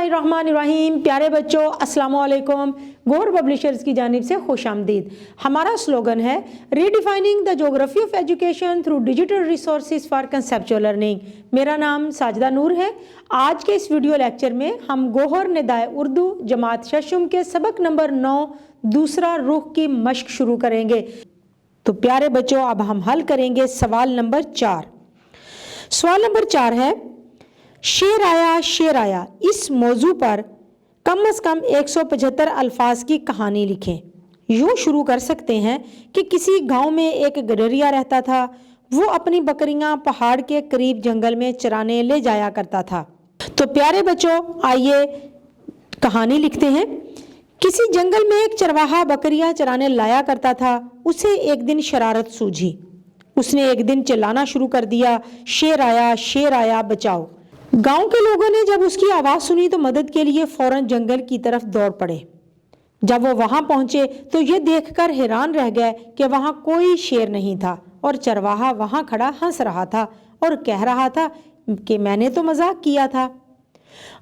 बिस्मिल्लाहिर्रहमानिर्रहीम। प्यारे बच्चों, अस्सलाम वालेकुम। गौर पब्लिशर्स की जानिब से खुश आमदीद। हमारा स्लोगन है redefining the geography of education through digital resources for conceptual learning. मेरा नाम साजिदा नूर है। आज के इस वीडियो लेक्चर में हम गोहर निदाए उर्दू जमात शशुम के सबक नंबर 9 दूसरा रुख की मश्क शुरू करेंगे। तो प्यारे बच्चों, अब हम हल करेंगे सवाल नंबर 4। सवाल नंबर 4 है, शेर आया इस मौजू पर कम से कम 175 अल्फाज की कहानी लिखें। यूँ शुरू कर सकते हैं कि किसी गांव में एक गडरिया रहता था। वो अपनी बकरियां पहाड़ के करीब जंगल में चराने ले जाया करता था। तो प्यारे बच्चों, आइए कहानी लिखते हैं। किसी जंगल में एक चरवाहा बकरियां चराने लाया करता था। उसे एक दिन शरारत सूझी। उसने एक दिन चिल्लाना शुरू कर दिया, शेर आया बचाओ। गांव के लोगों ने जब उसकी आवाज़ सुनी तो मदद के लिए फौरन जंगल की तरफ दौड़ पड़े। जब वो वहां पहुंचे तो ये देखकर हैरान रह गए कि वहां कोई शेर नहीं था और चरवाहा वहां खड़ा हंस रहा था और कह रहा था कि मैंने तो मजाक किया था।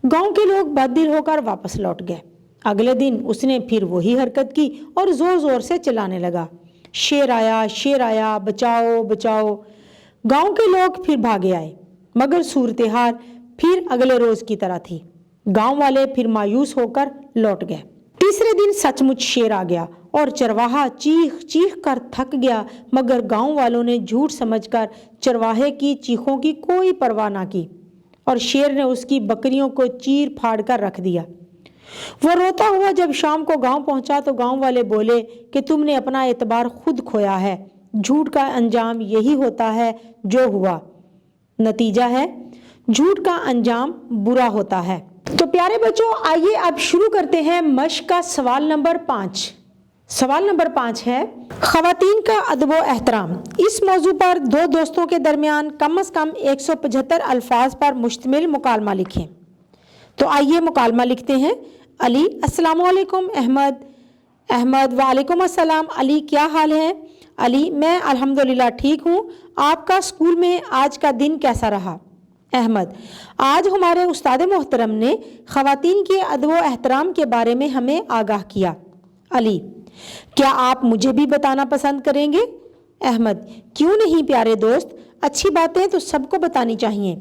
गांव के लोग बददिल होकर वापस लौट गए। अगले दिन उसने फिर वही हरकत की और जोर जोर से चिल्लाने लगा, शेर आया बचाओ बचाओ। गांव के लोग फिर भागे आए, मगर सूरत हाल फिर अगले रोज की तरह थी। गांव वाले फिर मायूस होकर लौट गए। तीसरे दिन सचमुच शेर आ गया और चरवाहा चीख चीख कर थक गया, मगर गांव वालों ने झूठ समझकर चरवाहे की चीखों की कोई परवाह ना की और शेर ने उसकी बकरियों को चीर फाड़ कर रख दिया। वो रोता हुआ जब शाम को गांव पहुंचा तो गांव वाले बोले कि तुमने अपना एतबार खुद खोया है। झूठ का अंजाम यही होता है जो हुआ। नतीजा है झूठ का अंजाम बुरा होता है। तो प्यारे बच्चों, आइए अब शुरू करते हैं मश्क का सवाल नंबर 5। सवाल नंबर 5 है, खवातीन का अदब व एहतराम। इस मौजू पर दो दोस्तों के दरमियान कम से कम 175 अल्फाज पर मुश्तमिल मुकालमा लिखें। तो आइए मुकालमा लिखते हैं। अली, अस्सलाम वालेकुम। अहमद, वालेकुम अस्सलाम। अली, क्या हाल है? अली, मैं अल्हम्दुलिल्लाह ठीक हूँ। आपका स्कूल में आज का दिन कैसा रहा? अहमद, आज हमारे उस्ताद मोहतरम ने खवातीन के अदब व एहतराम के बारे में हमें आगाह किया। अली, क्या आप मुझे भी बताना पसंद करेंगे? अहमद, क्यों नहीं प्यारे दोस्त, अच्छी बातें तो सबको बतानी चाहिए।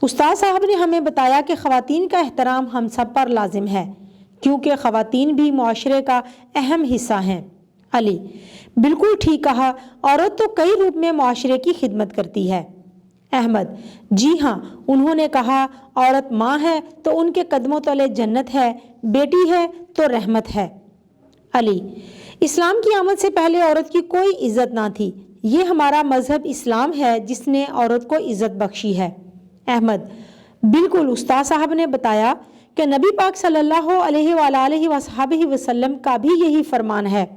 उस्ताद साहब ने हमें बताया कि खवातीन का एहतराम हम सब पर लाजिम है, क्योंकि खवातीन भी मुआशरे का अहम हिस्सा हैं। अली, बिल्कुल ठीक कहा, औरत तो कई रूप में मुआशरे की खिदमत करती है। अहमद, जी हाँ, उन्होंने कहा औरत माँ है तो उनके कदमों तले जन्नत है, बेटी है तो रहमत है। अली, इस्लाम की आमद से पहले औरत की कोई इज्जत ना थी। ये हमारा मजहब इस्लाम है जिसने औरत को इज्जत बख्शी है। अहमद, बिल्कुल, उस्ताद साहब ने बताया कि नबी पाक सल्लल्लाहु अलैहि वसल्लम का भी यही फरमान है।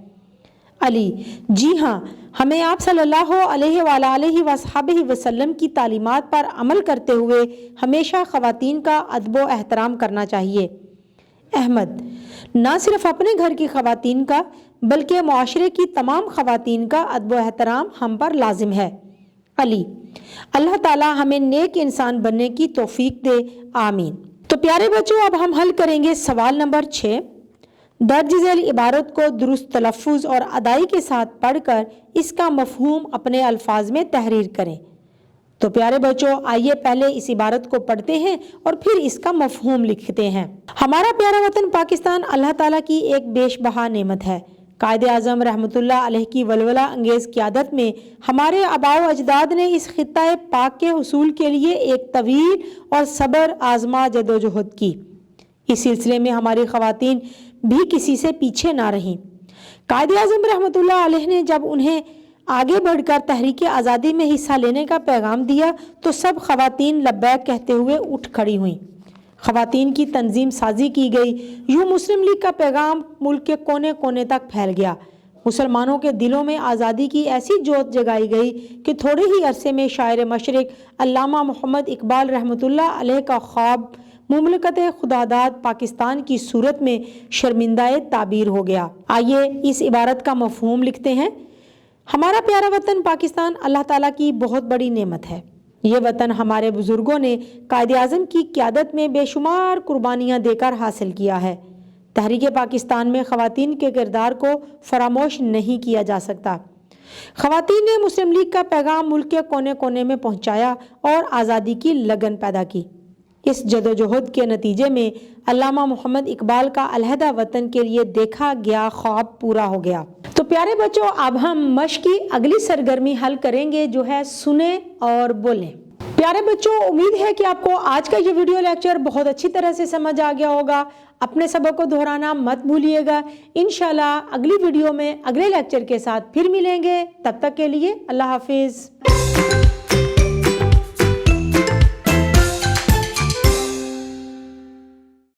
अली, जी हाँ, हमें आप सल्लल्लाहु अलैहि वसल्लम की तालीमात पर अमल करते हुए हमेशा खवातीन का अदब व एहतराम करना चाहिए। अहमद, ना सिर्फ अपने घर की खवातीन का बल्कि मुआशरे की तमाम खवातीन का अदब व एहतराम हम पर लाजिम है। अली, अल्लाह ताला हमें नेक इंसान बनने की तौफीक दे, आमीन। तो प्यारे बच्चों, अब हम हल करेंगे सवाल नंबर 6। दर्ज झेल इबारत को दुरुस्त तलफ़्फ़ुज़ और अदाई के साथ पढ़कर इसका मफ़हूम अपने अल्फाज में तहरीर करें। तो प्यारे बच्चों, आइए पहले इस इबारत को पढ़ते हैं और फिर इसका मफ़हूम लिखते हैं। हमारा प्यारा वतन पाकिस्तान अल्लाह ताला की एक बेशबहा नेमत है। कायदे आज़म रहमतुल्लाह अलैह की वलवला अंगेज़ क़यादत में हमारे आबाओ अजदाद ने इस खित्ता पाक के हुसूल के लिए एक तवील और सब्र आज़मा जदोजहद की। इस सिलसिले में हमारी ख़वातीन भी किसी से पीछे ना रहीं। कायदे आज़म रहमतुल्लाह अलैह ने जब उन्हें आगे बढ़कर तहरीक आज़ादी में हिस्सा लेने का पैगाम दिया तो सब ख़वातीन लब्बैक कहते हुए उठ खड़ी हुईं। ख़वातीन की तंजीम साजी की गई। यूँ मुस्लिम लीग का पैगाम मुल्क के कोने कोने तक फैल गया। मुसलमानों के दिलों में आज़ादी की ऐसी जोत जगाई गई कि थोड़े ही अरसे में शायर मशरिक अल्लामा मोहम्मद इकबाल रहमतुल्लाह अलैह का ख्वाब मुमलकत खुदादाद पाकिस्तान की सूरत में शर्मिंदाए ताबीर हो गया। आइए इस इबारत का मफ़हूम लिखते हैं। हमारा प्यारा वतन पाकिस्तान अल्लाह ताला की बहुत बड़ी नेमत है। یہ وطن ہمارے بزرگوں نے قائد اعظم کی قیادت میں بے شمار قربانیاں دے کر حاصل کیا ہے۔ تحریک پاکستان میں خواتین کے کردار کو فراموش نہیں کیا جا سکتا۔ خواتین نے مسلم لیگ کا پیغام ملک کے کونے کونے میں پہنچایا اور آزادی کی لگن پیدا کی۔ اس جدوجہد کے نتیجے میں علامہ محمد اقبال کا علیحدہ وطن کے لیے دیکھا گیا خواب پورا ہو گیا۔ تو پیارے بچوں، اب ہم مشق کی اگلی سرگرمی حل کریں گے، جو ہے سنیں اور بولیں۔ پیارے بچوں، امید ہے کہ آپ کو آج کا یہ ویڈیو لیکچر بہت اچھی طرح سے سمجھ آ گیا ہوگا۔ اپنے سبق کو دہرانا مت بھولیے گا۔ انشاءاللہ اگلی ویڈیو میں اگلے لیکچر کے ساتھ پھر ملیں گے۔ تب تک کے لیے اللہ حافظ۔